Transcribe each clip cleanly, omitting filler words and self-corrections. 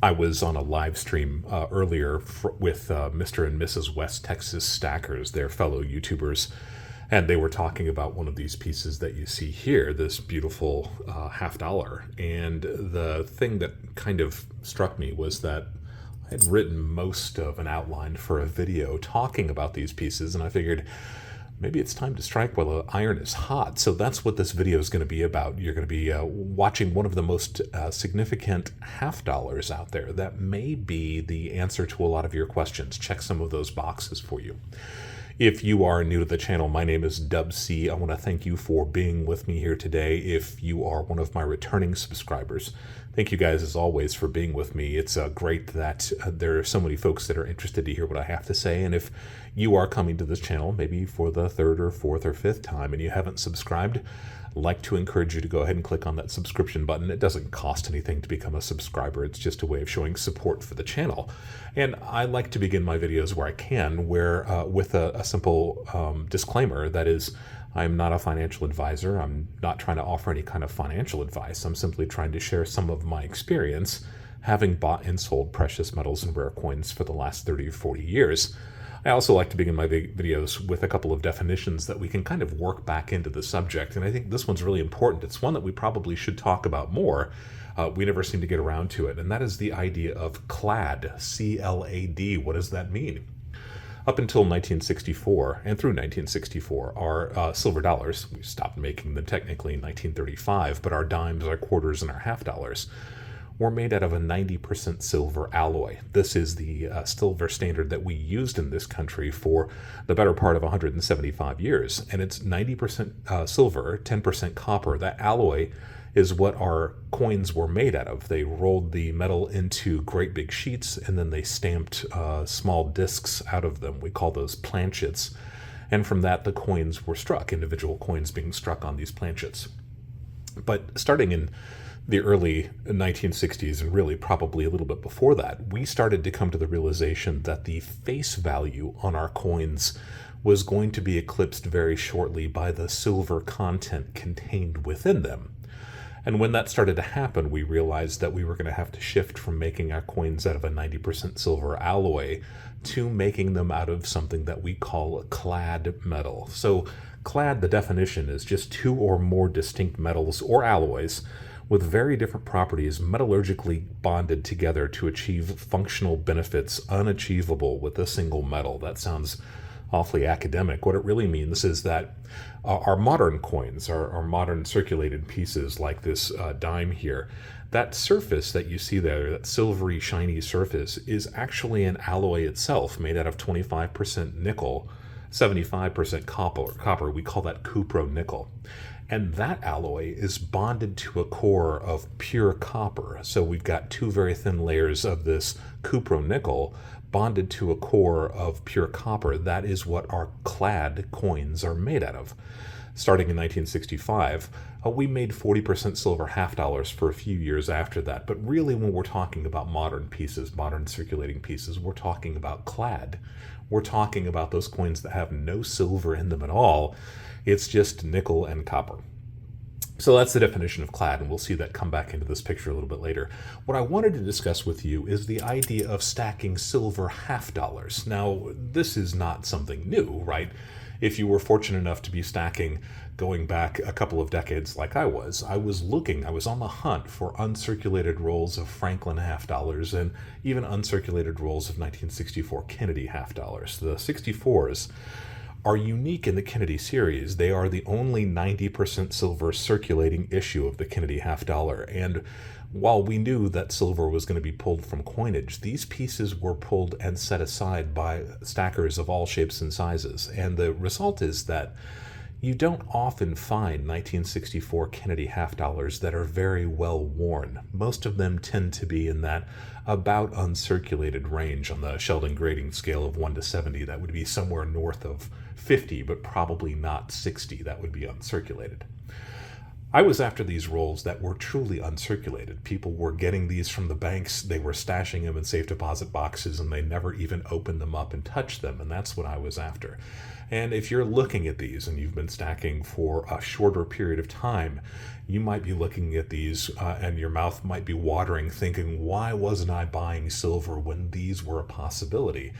I was on a live stream earlier with Mr. and Mrs. West Texas Stackers, their fellow YouTubers, and they were talking about one of these pieces that you see here, this beautiful $50. And the thing that kind of struck me was that I had written most of an outline for a video talking about these pieces, and I figured maybe it's time to strike while the iron is hot. So that's what this video is going to be about. You're going to be watching one of the most significant $50 out there. That may be the answer to a lot of your questions. Check some of those boxes for you. If you are new to the channel, my name is Dub C. I want to thank you for being with me here today. If you are one of my returning subscribers, thank you guys as always for being with me. It's great that there are so many folks that are interested to hear what I have to say. And if you are coming to this channel, maybe for the third or fourth or fifth time, and you haven't subscribed, I'd like to encourage you to go ahead and click on that subscription button. It doesn't cost anything to become a subscriber. It's just a way of showing support for the channel. And I like to begin my videos where I can, with a simple disclaimer. That is, I'm not a financial advisor. I'm not trying to offer any kind of financial advice. I'm simply trying to share some of my experience having bought and sold precious metals and rare coins for the last 30 or 40 years. I also like to begin my videos with a couple of definitions that we can kind of work back into the subject, and I think this one's really important. It's one that we probably should talk about more. We never seem to get around to it, and that is the idea of clad, C-L-A-D. What does that mean? Up until 1964, and through 1964, our silver dollars, we stopped making them technically in 1935, but our dimes, our quarters, and our half dollars were made out of a 90% silver alloy. This is the silver standard that we used in this country for the better part of 175 years. And it's 90% silver, 10% copper. That alloy is what our coins were made out of. They rolled the metal into great big sheets, and then they stamped small discs out of them. We call those planchets. And from that, the coins were struck, individual coins being struck on these planchets. But starting in the early 1960s, and really probably a little bit before that, we started to come to the realization that the face value on our coins was going to be eclipsed very shortly by the silver content contained within them. And when that started to happen, we realized that we were going to have to shift from making our coins out of a 90% silver alloy to making them out of something that we call clad metal. So clad, the definition is just two or more distinct metals or alloys with very different properties metallurgically bonded together to achieve functional benefits unachievable with a single metal. That sounds awfully academic. What it really means is that our modern coins, our modern circulated pieces like this dime here, that surface that you see there, that silvery shiny surface, is actually an alloy itself made out of 25% nickel, 75% copper. We call that cupronickel. And that alloy is bonded to a core of pure copper. So we've got two very thin layers of this cupronickel bonded to a core of pure copper. That is what our clad coins are made out of. Starting in 1965, we made 40% silver half dollars for a few years after that. But really, when we're talking about modern pieces, modern circulating pieces, we're talking about clad. We're talking about those coins that have no silver in them at all. It's just nickel and copper. So that's the definition of clad, and we'll see that come back into this picture a little bit later. What I wanted to discuss with you is the idea of stacking silver half dollars. Now, this is not something new, right? If you were fortunate enough to be stacking going back a couple of decades like I was on the hunt for uncirculated rolls of Franklin half dollars and even uncirculated rolls of 1964 Kennedy half dollars. The 64s are unique in the Kennedy series. They are the only 90% silver circulating issue of the Kennedy half dollar. And while we knew that silver was going to be pulled from coinage, these pieces were pulled and set aside by stackers of all shapes and sizes. And the result is that you don't often find 1964 Kennedy half dollars that are very well worn. Most of them tend to be in that about uncirculated range on the Sheldon grading scale of 1 to 70. That would be somewhere north of 50, but probably not 60. That would be uncirculated. I was after these rolls that were truly uncirculated. People were getting these from the banks, they were stashing them in safe deposit boxes, and they never even opened them up and touched them, and that's what I was after. And if you're looking at these and you've been stacking for a shorter period of time, you might be looking at these and your mouth might be watering, thinking, why wasn't I buying silver when these were a possibility?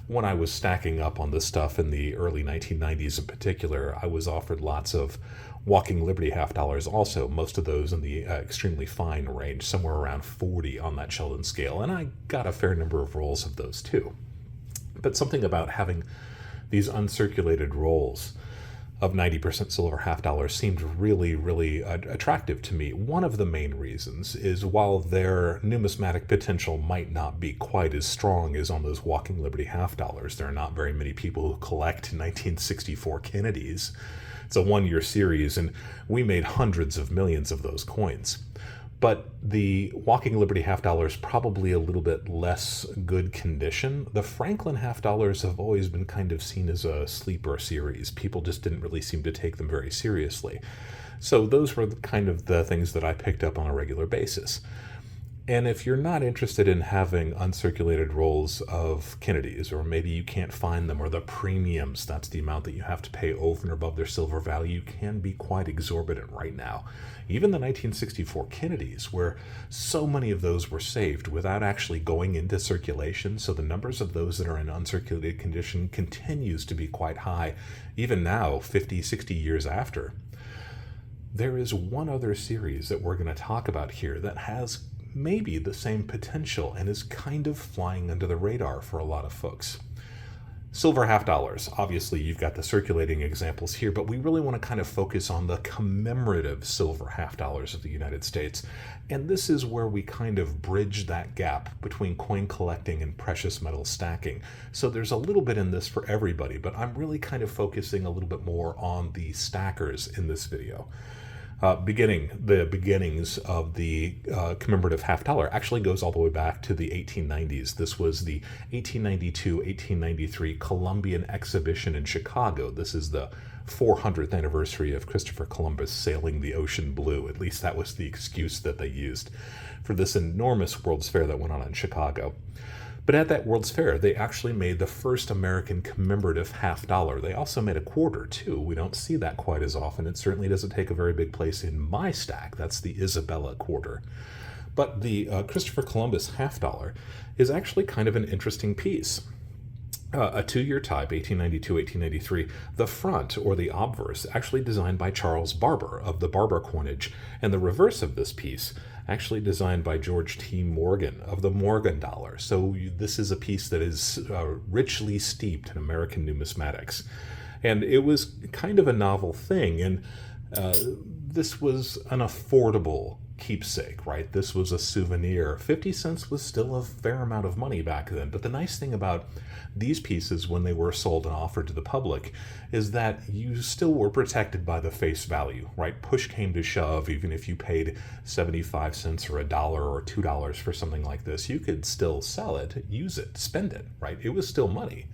When I was stacking up on this stuff in the early 1990s in particular, I was offered lots of Walking Liberty half dollars also, most of those in the extremely fine range, somewhere around 40 on that Sheldon scale, and I got a fair number of rolls of those too. But something about having these uncirculated rolls of 90% silver half dollars seemed really, really attractive to me. One of the main reasons is while their numismatic potential might not be quite as strong as on those Walking Liberty half dollars, there are not very many people who collect 1964 Kennedys. It's a one-year series, and we made hundreds of millions of those coins. But the Walking Liberty half dollars probably a little bit less good condition. The Franklin half dollars have always been kind of seen as a sleeper series. People just didn't really seem to take them very seriously. So those were kind of the things that I picked up on a regular basis. And if you're not interested in having uncirculated rolls of Kennedys, or maybe you can't find them, or the premiums, that's the amount that you have to pay over and above their silver value, can be quite exorbitant right now. Even the 1964 Kennedys, where so many of those were saved without actually going into circulation, so the numbers of those that are in uncirculated condition continues to be quite high, even now, 50, 60 years after. There is one other series that we're going to talk about here that has maybe the same potential and is kind of flying under the radar for a lot of folks. Silver half dollars. Obviously, you've got the circulating examples here, but we really want to kind of focus on the commemorative silver half dollars of the United States. And this is where we kind of bridge that gap between coin collecting and precious metal stacking. So there's a little bit in this for everybody, but I'm really kind of focusing a little bit more on the stackers in this video. The beginnings of the commemorative half dollar actually goes all the way back to the 1890s. This was the 1892-1893 Columbian Exhibition in Chicago. This is the 400th anniversary of Christopher Columbus sailing the ocean blue. At least that was the excuse that they used for this enormous World's Fair that went on in Chicago. But at that World's Fair, they actually made the first American commemorative half dollar. They also made a quarter, too. We don't see that quite as often. It certainly doesn't take a very big place in my stack. That's the Isabella quarter. But the Christopher Columbus half dollar is actually kind of an interesting piece. A two-year type, 1892-1893, the front, or the obverse, actually designed by Charles Barber of the Barber coinage, and the reverse of this piece actually designed by George T. Morgan of the Morgan dollar. So this is a piece that is richly steeped in American numismatics. And it was kind of a novel thing, and this was an affordable keepsake, right? This was a souvenir. 50 cents was still a fair amount of money back then, but the nice thing about these pieces when they were sold and offered to the public is that you still were protected by the face value, right? Push came to shove, even if you paid 75 cents or $1 or $2 for something like this, you could still sell it, use it, spend it, right? It was still money.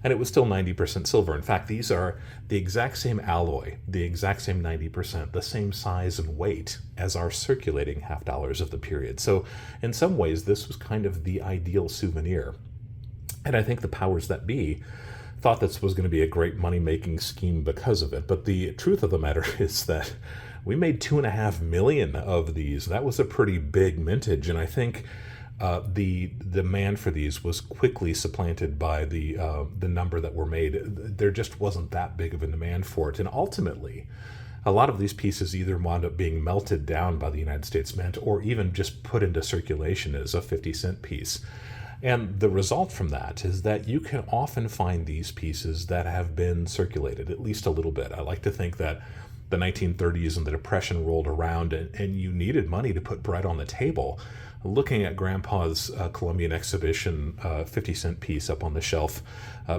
And it was still 90% silver. In fact, these are the exact same alloy, the exact same 90%, the same size and weight as our circulating half dollars of the period. So in some ways, this was kind of the ideal souvenir. And I think the powers that be thought this was going to be a great money-making scheme because of it. But the truth of the matter is that we made 2.5 million of these. That was a pretty big mintage, and I think the demand for these was quickly supplanted by the number that were made. There just wasn't that big of a demand for it, and ultimately, a lot of these pieces either wound up being melted down by the United States Mint or even just put into circulation as a 50-cent piece. And the result from that is that you can often find these pieces that have been circulated, at least a little bit. I like to think that the 1930s and the Depression rolled around and you needed money to put bread on the table. Looking at Grandpa's Columbian Exhibition 50-cent piece up on the shelf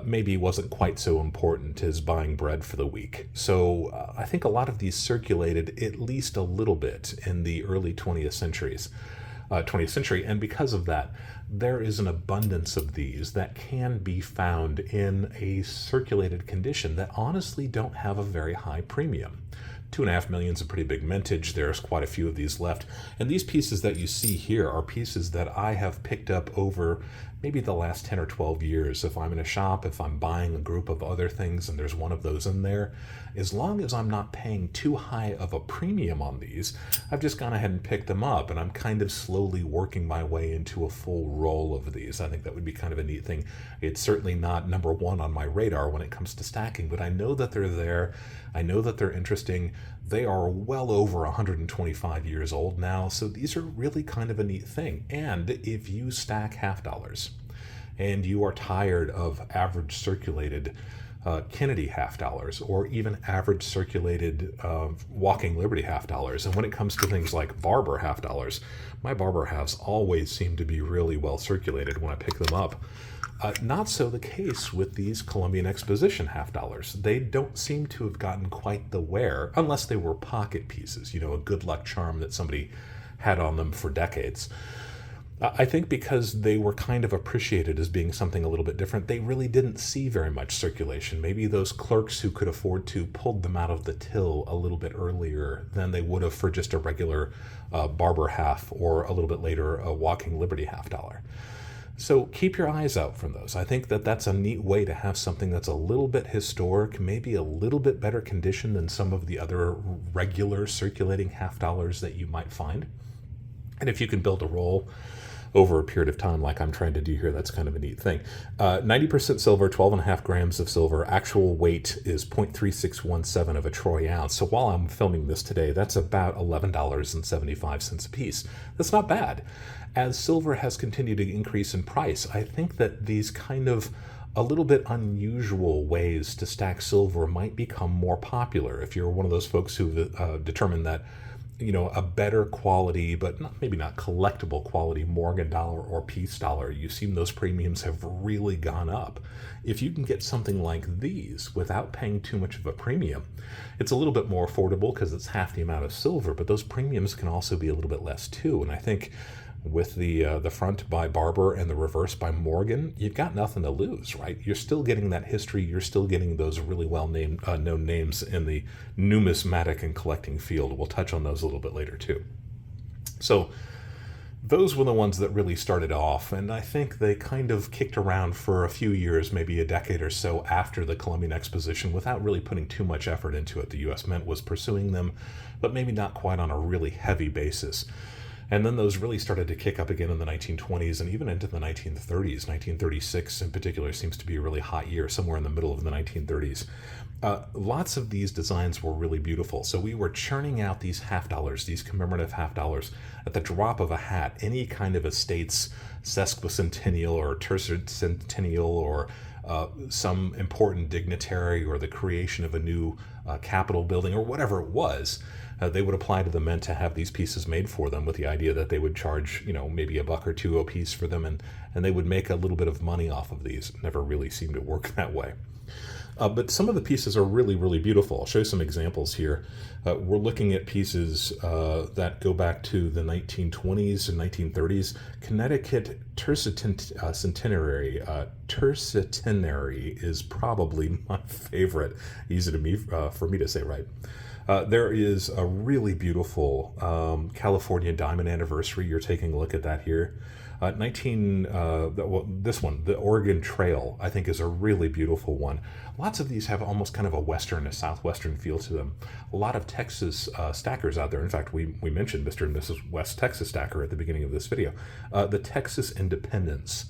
maybe wasn't quite so important as buying bread for the week. So I think a lot of these circulated at least a little bit in the early 20th century. And because of that, there is an abundance of these that can be found in a circulated condition that honestly don't have a very high premium. 2.5 million is a pretty big mintage. There's quite a few of these left. And these pieces that you see here are pieces that I have picked up over maybe the last 10 or 12 years. If I'm in a shop, if I'm buying a group of other things and there's one of those in there, as long as I'm not paying too high of a premium on these, I've just gone ahead and picked them up, and I'm kind of slowly working my way into a full roll of these. I think that would be kind of a neat thing. It's certainly not number one on my radar when it comes to stacking, but I know that they're there. I know that they're interesting. They are well over 125 years old now, so these are really kind of a neat thing. And if you stack half dollars and you are tired of average circulated Kennedy half dollars, or even average circulated Walking Liberty half dollars, and when it comes to things like Barber half dollars, my Barber halves always seem to be really well circulated when I pick them up. Not so the case with these Columbian Exposition half dollars. They don't seem to have gotten quite the wear, unless they were pocket pieces, a good luck charm that somebody had on them for decades. I think because they were kind of appreciated as being something a little bit different, they really didn't see very much circulation. Maybe those clerks who could afford to pulled them out of the till a little bit earlier than they would have for just a regular Barber half, or a little bit later a Walking Liberty half dollar. So keep your eyes out from those. I think that that's a neat way to have something that's a little bit historic, maybe a little bit better condition than some of the other regular circulating half dollars that you might find. And if you can build a roll over a period of time like I'm trying to do here, that's kind of a neat thing. 90% silver, 12.5 grams of silver. Actual weight is 0.3617 of a troy ounce. So while I'm filming this today, that's about $11.75 a piece. That's not bad. As silver has continued to increase in price, I think that these kind of a little bit unusual ways to stack silver might become more popular. If you're one of those folks who determined that a better quality, but maybe not collectible quality Morgan dollar or piece dollar, you've seen those premiums have really gone up. If you can get something like these without paying too much of a premium, it's a little bit more affordable because it's half the amount of silver, but those premiums can also be a little bit less too. And I think with the front by Barber and the reverse by Morgan, you've got nothing to lose, right? You're still getting that history. You're still getting those really well-named known names in the numismatic and collecting field. We'll touch on those a little bit later too. So those were the ones that really started off, and I think they kind of kicked around for a few years, maybe a decade or so after the Columbian Exposition, without really putting too much effort into it. The U.S. Mint was pursuing them, but maybe not quite on a really heavy basis. And then those really started to kick up again in the 1920s and even into the 1930s. 1936 in particular seems to be a really hot year, somewhere in the middle of the 1930s. Lots of these designs were really beautiful. So we were churning out these half dollars, these commemorative half dollars, at the drop of a hat. Any kind of estate's sesquicentennial or tercentennial, or some important dignitary, or the creation of a new Capitol building, or whatever it was. They would apply to the mint to have these pieces made for them, with the idea that they would charge, maybe $1 or $2 a piece for them, and they would make a little bit of money off of these. It never really seemed to work that way. But some of the pieces are really, really beautiful. I'll show you some examples here. We're looking at pieces that go back to the 1920s and 1930s. Connecticut tercentenary. Tercentenary is probably my favorite. Easy for me to say right. There is a really beautiful California Diamond Anniversary. You're taking a look at that here. This one, the Oregon Trail, I think is a really beautiful one. Lots of these have almost kind of a southwestern feel to them. A lot of Texas stackers out there. In fact, we mentioned Mr. and Mrs. West Texas Stacker at the beginning of this video. The Texas Independence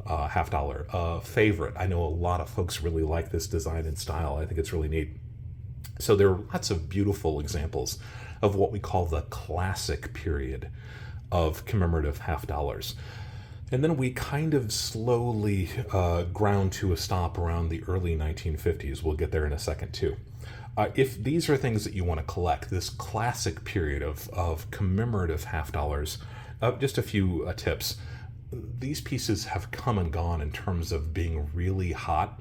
half dollar favorite. I know a lot of folks really like this design and style. I think it's really neat. So there are lots of beautiful examples of what we call the classic period of commemorative half dollars. And then we kind of slowly ground to a stop around the early 1950s. We'll get there in a second too. If these are things that you want to collect, this classic period of commemorative half dollars, just a few tips. These pieces have come and gone in terms of being really hot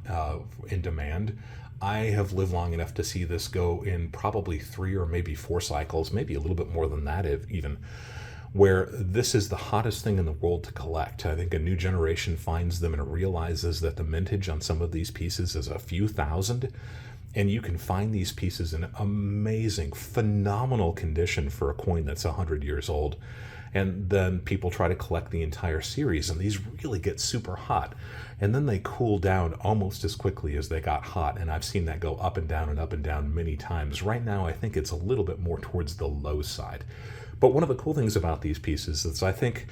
in demand. I have lived long enough to see this go in probably 3 or maybe 4 cycles, maybe a little bit more than that even, where this is the hottest thing in the world to collect. I think a new generation finds them and realizes that the mintage on some of these pieces is a few thousand. And you can find these pieces in amazing, phenomenal condition for a coin that's 100 years old. And then people try to collect the entire series, and these really get super hot. And then they cool down almost as quickly as they got hot. And I've seen that go up and down and up and down many times. Right now, I think it's a little bit more towards the low side. But one of the cool things about these pieces is I think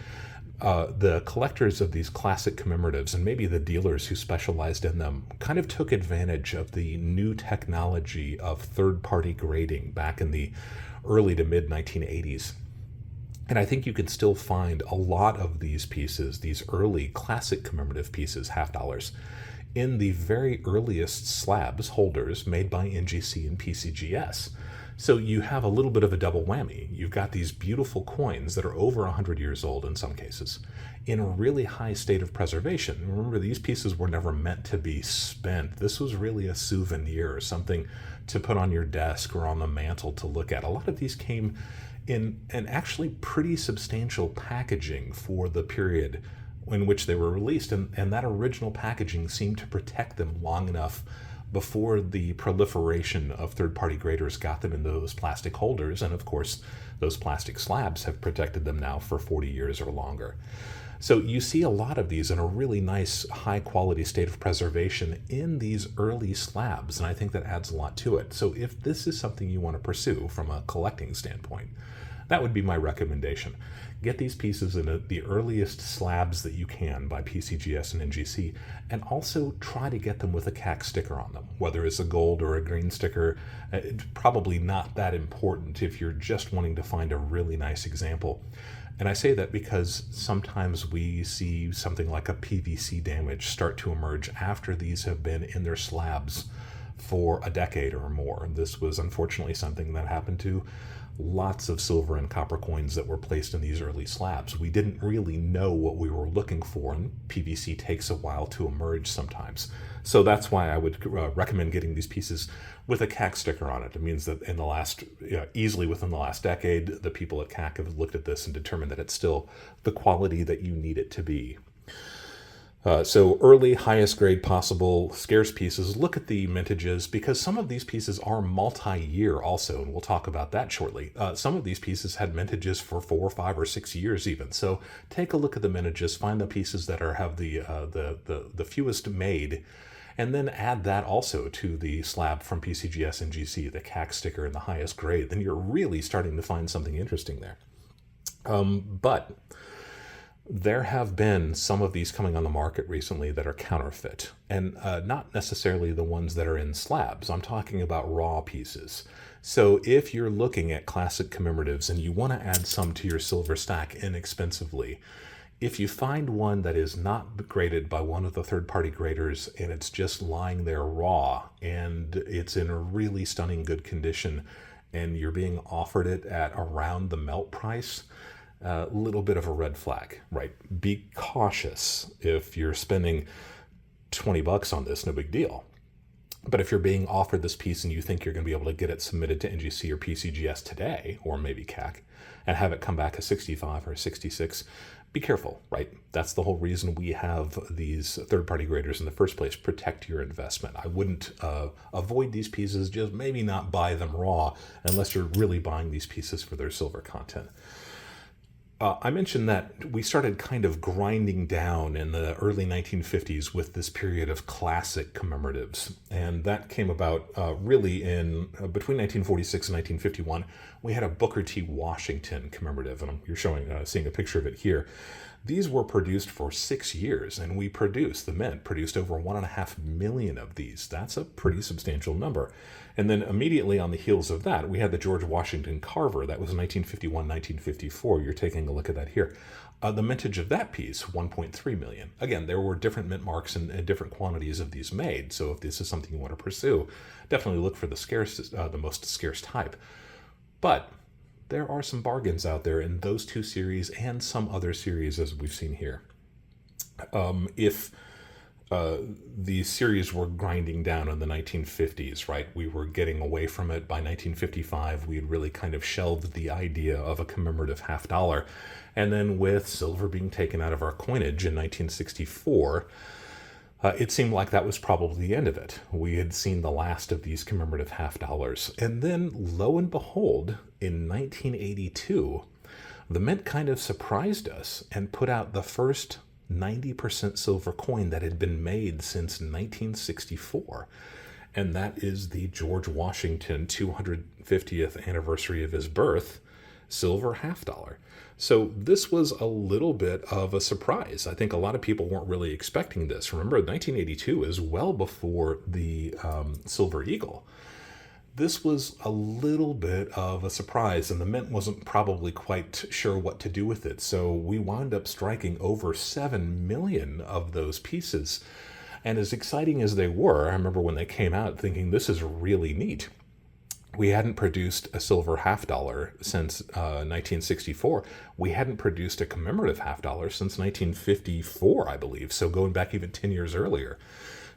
the collectors of these classic commemoratives, and maybe the dealers who specialized in them, kind of took advantage of the new technology of third-party grading back in the early to mid 1980s. And I think you can still find a lot of these pieces, these early classic commemorative pieces, half dollars, in the very earliest slabs holders made by NGC and PCGS. So you have a little bit of a double whammy. You've got these beautiful coins that are over 100 years old in some cases, in a really high state of preservation. Remember, these pieces were never meant to be spent. This was really a souvenir, or something to put on your desk or on the mantle to look at. A lot of these came in an actually pretty substantial packaging for the period in which they were released, and that original packaging seemed to protect them long enough before the proliferation of third-party graders got them into those plastic holders. And of course, those plastic slabs have protected them now for 40 years or longer. So you see a lot of these in a really nice, high-quality state of preservation in these early slabs, and I think that adds a lot to it. So if this is something you want to pursue from a collecting standpoint, that would be my recommendation. Get these pieces in the earliest slabs that you can by PCGS and NGC, and also try to get them with a CAC sticker on them, whether it's a gold or a green sticker. It's probably not that important if you're just wanting to find a really nice example. And I say that because sometimes we see something like a PVC damage start to emerge after these have been in their slabs for a decade or more. This was unfortunately something that happened to lots of silver and copper coins that were placed in these early slabs. We didn't really know what we were looking for, and PVC takes a while to emerge sometimes. So that's why I would recommend getting these pieces with a CAC sticker on it. It means that in the last, easily within the last decade, the people at CAC have looked at this and determined that it's still the quality that you need it to be. So early, highest grade possible, scarce pieces. Look at the mintages, because some of these pieces are multi-year also, and we'll talk about that shortly. Some of these pieces had mintages for 4, 5, or 6 years even. So take a look at the mintages, find the pieces that have the fewest made, and then add that also to the slab from PCGS and GC, the CAC sticker in the highest grade. Then you're really starting to find something interesting there. But there have been some of these coming on the market recently that are counterfeit, and not necessarily the ones that are in slabs. I'm talking about raw pieces. So if you're looking at classic commemoratives and you want to add some to your silver stack inexpensively, if you find one that is not graded by one of the third-party graders and it's just lying there raw and it's in a really stunning good condition and you're being offered it at around the melt price, a little bit of a red flag, right? Be cautious. If you're spending $20 on this, no big deal. But if you're being offered this piece and you think you're going to be able to get it submitted to NGC or PCGS today, or maybe CAC, and have it come back a 65 or a 66, be careful, right? That's the whole reason we have these third-party graders in the first place. Protect your investment. I wouldn't avoid these pieces, just maybe not buy them raw unless you're really buying these pieces for their silver content. I mentioned that we started kind of grinding down in the early 1950s with this period of classic commemoratives. And that came about really in between 1946 and 1951. We had a Booker T. Washington commemorative, and you're seeing a picture of it here. These were produced for 6 years, and the Mint produced over 1.5 million of these. That's a pretty substantial number. And then immediately on the heels of that, we had the George Washington Carver. That was 1951, 1954. You're taking a look at that here. The mintage of that piece, 1.3 million. Again, there were different mint marks and different quantities of these made. So if this is something you want to pursue, definitely look for the most scarce type. But there are some bargains out there in those two series and some other series, as we've seen here. If the series were grinding down in the 1950s, right? We were getting away from it. By 1955, we had really kind of shelved the idea of a commemorative half dollar. And then with silver being taken out of our coinage in 1964, It seemed like that was probably the end of it. We had seen the last of these commemorative half dollars. And then, lo and behold, in 1982, the Mint kind of surprised us and put out the first 90% silver coin that had been made since 1964. And that is the George Washington 250th anniversary of his birth silver half dollar. So this was a little bit of a surprise. I think a lot of people weren't really expecting this. Remember, 1982 is well before the Silver Eagle. This was a little bit of a surprise, and the Mint wasn't probably quite sure what to do with it. So we wound up striking over 7 million of those pieces. And as exciting as they were, I remember when they came out thinking, this is really neat. We hadn't produced a silver half dollar since 1964. We hadn't produced a commemorative half dollar since 1954, I believe. So going back even 10 years earlier.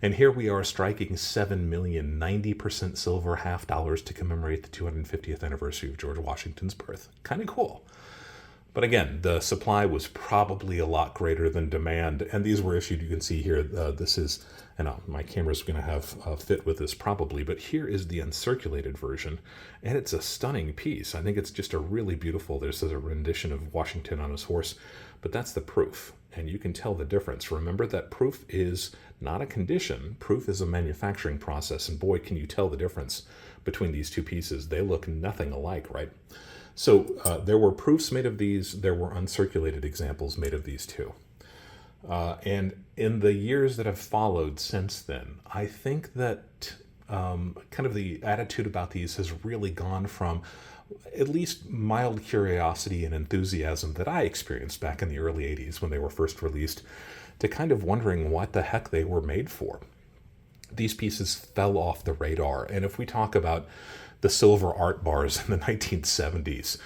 And here we are striking 7 million, 90% silver half dollars to commemorate the 250th anniversary of George Washington's birth. Kind of cool. But again, the supply was probably a lot greater than demand, and these were issued. You can see here, this is, and my camera's going to have fit with this probably, but here is the uncirculated version, and it's a stunning piece. I think it's just a really beautiful, there's a rendition of Washington on his horse, but that's the proof, and you can tell the difference. Remember that proof is not a condition, proof is a manufacturing process, and boy, can you tell the difference between these two pieces. They look nothing alike, right? So there were proofs made of these, there were uncirculated examples made of these too. And in the years that have followed since then, I think that kind of the attitude about these has really gone from at least mild curiosity and enthusiasm that I experienced back in the early 80s when they were first released, to kind of wondering what the heck they were made for. These pieces fell off the radar. And if we talk about the silver art bars in the 1970s,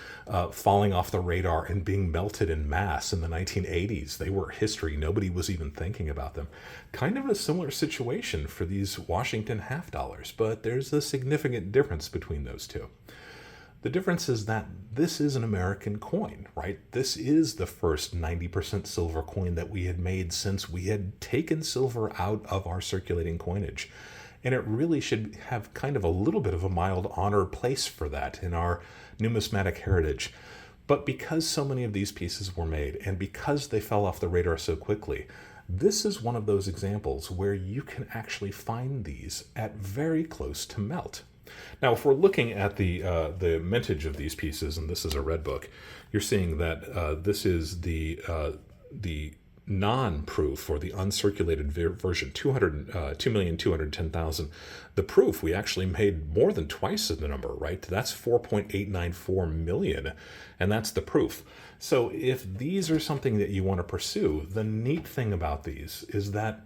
falling off the radar and being melted in mass in the 1980s. They were history. Nobody was even thinking about them. Kind of a similar situation for these Washington half dollars, but there's a significant difference between those two. The difference is that this is an American coin, right? This is the first 90% silver coin that we had made since we had taken silver out of our circulating coinage. And it really should have kind of a little bit of a mild honor place for that in our numismatic heritage. But because so many of these pieces were made, and because they fell off the radar so quickly, this is one of those examples where you can actually find these at very close to melt. Now, if we're looking at the mintage of these pieces, and this is a red book, you're seeing that this is the non-proof, or the uncirculated version, 2,210,000. The proof, we actually made more than twice the number, right? That's 4.894 million, and that's the proof. So if these are something that you want to pursue, the neat thing about these is that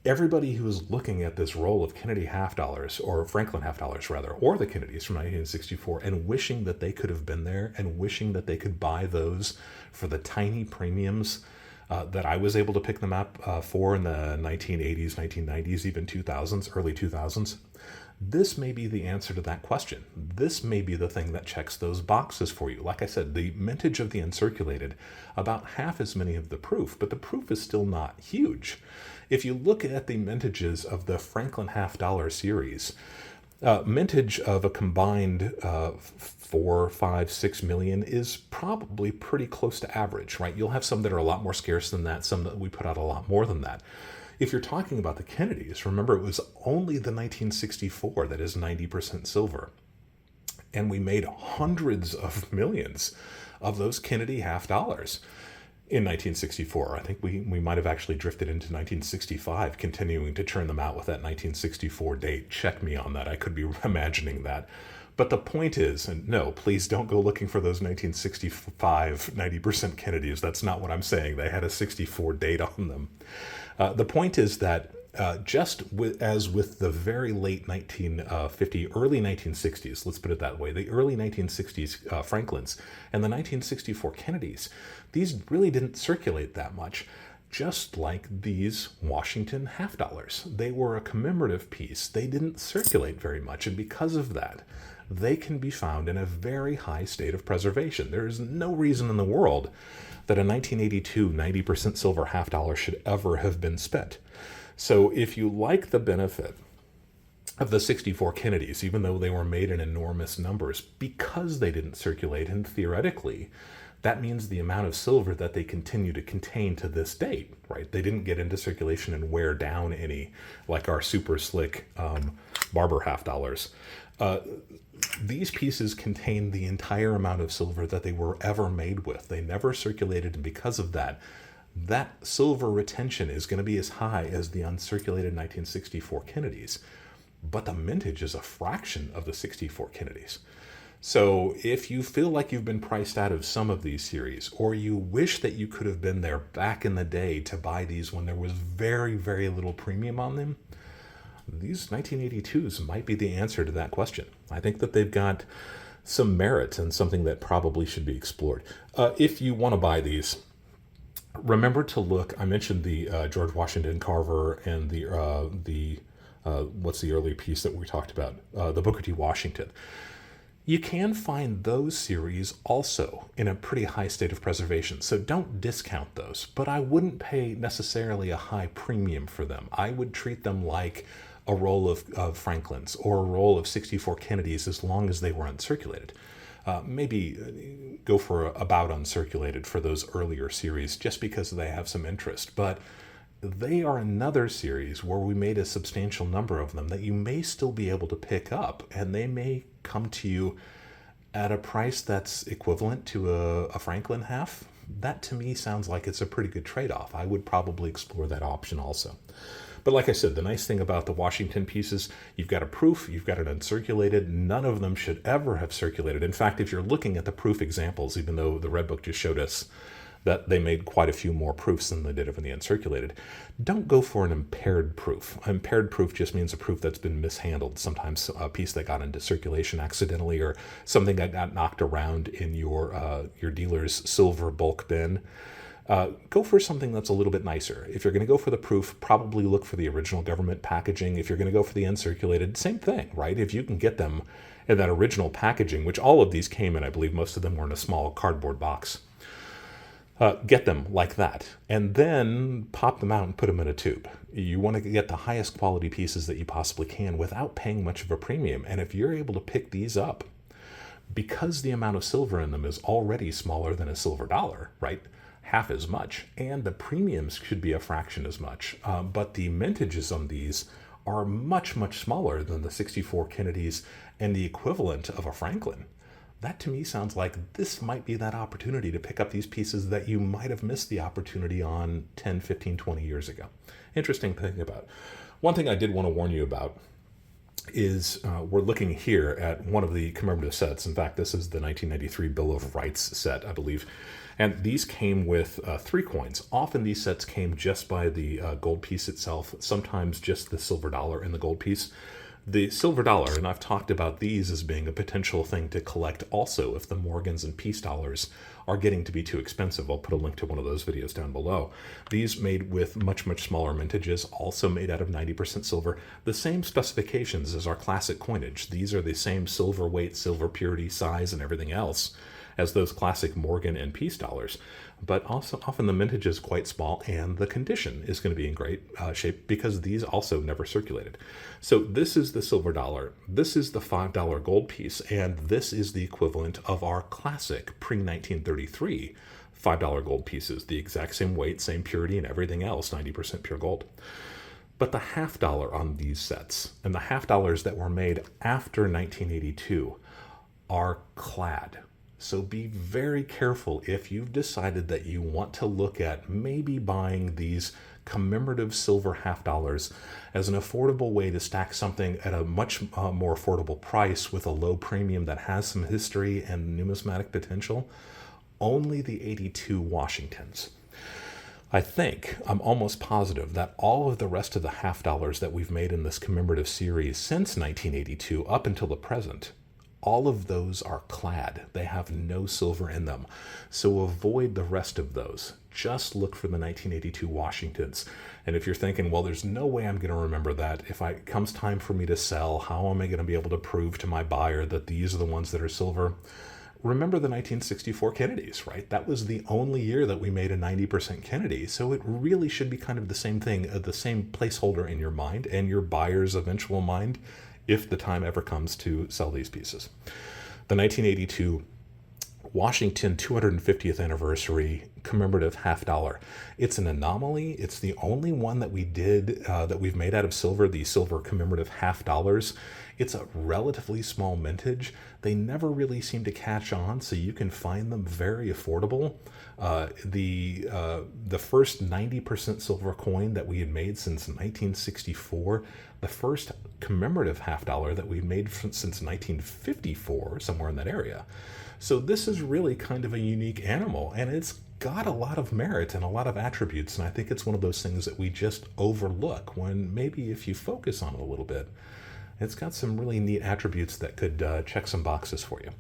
everybody who is looking at this roll of Kennedy half dollars, or Franklin half dollars rather, or the Kennedys from 1964, and wishing that they could have been there, and wishing that they could buy those for the tiny premiums that I was able to pick them up for in the 1980s, 1990s, even 2000s, early 2000s. This may be the answer to that question. This may be the thing that checks those boxes for you. Like I said, the mintage of the uncirculated, about half as many of the proof, but the proof is still not huge. If you look at the mintages of the Franklin half dollar series, mintage of a combined 4, 5, 6 million is probably pretty close to average, right? You'll have some that are a lot more scarce than that, some that we put out a lot more than that. If you're talking about the Kennedys, remember it was only the 1964 that is 90% silver. And we made hundreds of millions of those Kennedy half dollars in 1964. I think we might have actually drifted into 1965, continuing to churn them out with that 1964 date. Check me on that. I could be imagining that. But the point is, and no, please don't go looking for those 1965 90% Kennedys. That's not what I'm saying. They had a 64 date on them. The point is that as with the very late 1950, early 1960s, let's put it that way, the early 1960s Franklins and the 1964 Kennedys, these really didn't circulate that much, just like these Washington half dollars. They were a commemorative piece. They didn't circulate very much, and because of that, they can be found in a very high state of preservation. There is no reason in the world that a 1982 90% silver half dollar should ever have been spent. So if you like the benefit of the 64 Kennedys, even though they were made in enormous numbers, because they didn't circulate, and theoretically, that means the amount of silver that they continue to contain to this date, right? They didn't get into circulation and wear down any, like our super slick barber half dollars. These pieces contain the entire amount of silver that they were ever made with. They never circulated, and because of that, that silver retention is going to be as high as the uncirculated 1964 Kennedys. But the mintage is a fraction of the 64 Kennedys. So if you feel like you've been priced out of some of these series, or you wish that you could have been there back in the day to buy these when there was very, very little premium on them, these 1982s might be the answer to that question. I think that they've got some merit and something that probably should be explored. If you want to buy these, remember to look. I mentioned the George Washington Carver and the what's the early piece that we talked about? The Booker T. Washington. You can find those series also in a pretty high state of preservation, so don't discount those. But I wouldn't pay necessarily a high premium for them. I would treat them like a roll of Franklins or a roll of 64 Kennedys as long as they were uncirculated. Maybe go for about uncirculated for those earlier series just because they have some interest. But they are another series where we made a substantial number of them that you may still be able to pick up, and they may come to you at a price that's equivalent to a Franklin half. That to me sounds like it's a pretty good trade-off. I would probably explore that option also. But like I said, the nice thing about the Washington pieces, you've got a proof, you've got an uncirculated. None of them should ever have circulated. In fact, if you're looking at the proof examples, even though the Red Book just showed us that they made quite a few more proofs than they did of the uncirculated, don't go for an impaired proof. Impaired proof just means a proof that's been mishandled. Sometimes a piece that got into circulation accidentally, or something that got knocked around in your dealer's silver bulk bin. Go for something that's a little bit nicer. If you're going to go for the proof, probably look for the original government packaging. If you're going to go for the uncirculated, same thing, right? If you can get them in that original packaging, which all of these came in, I believe most of them were in a small cardboard box. Get them like that, and then pop them out and put them in a tube. You want to get the highest quality pieces that you possibly can without paying much of a premium. And if you're able to pick these up, because the amount of silver in them is already smaller than a silver dollar, right? Half as much, and the premiums should be a fraction as much. But the mintages on these are much, much smaller than the 64 Kennedys and the equivalent of a Franklin. That to me sounds like this might be that opportunity to pick up these pieces that you might have missed the opportunity on 10, 15, 20 years ago. Interesting to think about. One thing I did want to warn you about is we're looking here at one of the commemorative sets. In fact, this is the 1993 Bill of Rights set, I believe. And these came with 3 coins. Often these sets came just by the gold piece itself, sometimes just the silver dollar and the gold piece. The silver dollar, and I've talked about these as being a potential thing to collect also if the Morgans and peace dollars are getting to be too expensive. I'll put a link to one of those videos down below. These made with much, much smaller mintages, also made out of 90% silver. The same specifications as our classic coinage. These are the same silver weight, silver purity, size, and everything else as those classic Morgan and peace dollars. But also often the mintage is quite small and the condition is going to be in great shape because these also never circulated. So this is the silver dollar, this is the $5 gold piece, and this is the equivalent of our classic pre-1933 $5 gold pieces, the exact same weight, same purity, and everything else, 90% pure gold. But the half dollar on these sets and the half dollars that were made after 1982 are clad. So be very careful if you've decided that you want to look at maybe buying these commemorative silver half dollars as an affordable way to stack something at a much more affordable price with a low premium that has some history and numismatic potential. Only the 82 Washingtons. I'm almost positive that all of the rest of the half dollars that we've made in this commemorative series since 1982 up until the present, all of those are clad. They have no silver in them. So avoid the rest of those. Just look for the 1982 Washingtons. And if you're thinking, well, there's no way I'm going to remember that. If it comes time for me to sell, how am I going to be able to prove to my buyer that these are the ones that are silver? Remember the 1964 Kennedys, right? That was the only year that we made a 90% Kennedy. So it really should be kind of the same thing, the same placeholder in your mind and your buyer's eventual mind if the time ever comes to sell these pieces. The 1982 Washington 250th anniversary commemorative $50. It's an anomaly. It's the only one that we did that we've made out of silver, the silver commemorative $50. It's a relatively small mintage. They never really seem to catch on, so you can find them very affordable. The first 90% silver coin that we had made since 1964, the first commemorative $50 that we had made since 1954, somewhere in that area. So this is really kind of a unique animal, and it's got a lot of merit and a lot of attributes, and I think it's one of those things that we just overlook when maybe if you focus on it a little bit, it's got some really neat attributes that could check some boxes for you.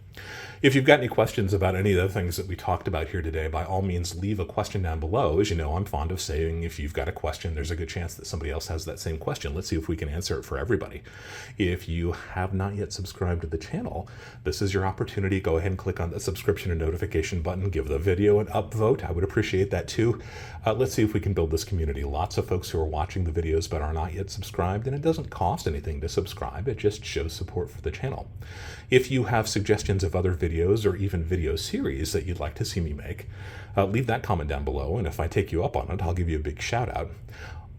If you've got any questions about any of the things that we talked about here today, by all means, leave a question down below. As you know, I'm fond of saying if you've got a question, there's a good chance that somebody else has that same question. Let's see if we can answer it for everybody. If you have not yet subscribed to the channel, this is your opportunity. Go ahead and click on the subscription and notification button. Give the video an upvote. I would appreciate that too. Let's see if we can build this community. Lots of folks who are watching the videos but are not yet subscribed, and it doesn't cost anything to subscribe. It just shows support for the channel. If you have suggestions of other videos or even video series that you'd like to see me make, leave that comment down below, and if I take you up on it, I'll give you a big shout out.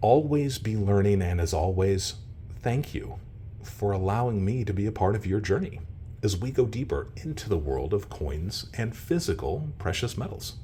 Always be learning, and as always, thank you for allowing me to be a part of your journey as we go deeper into the world of coins and physical precious metals.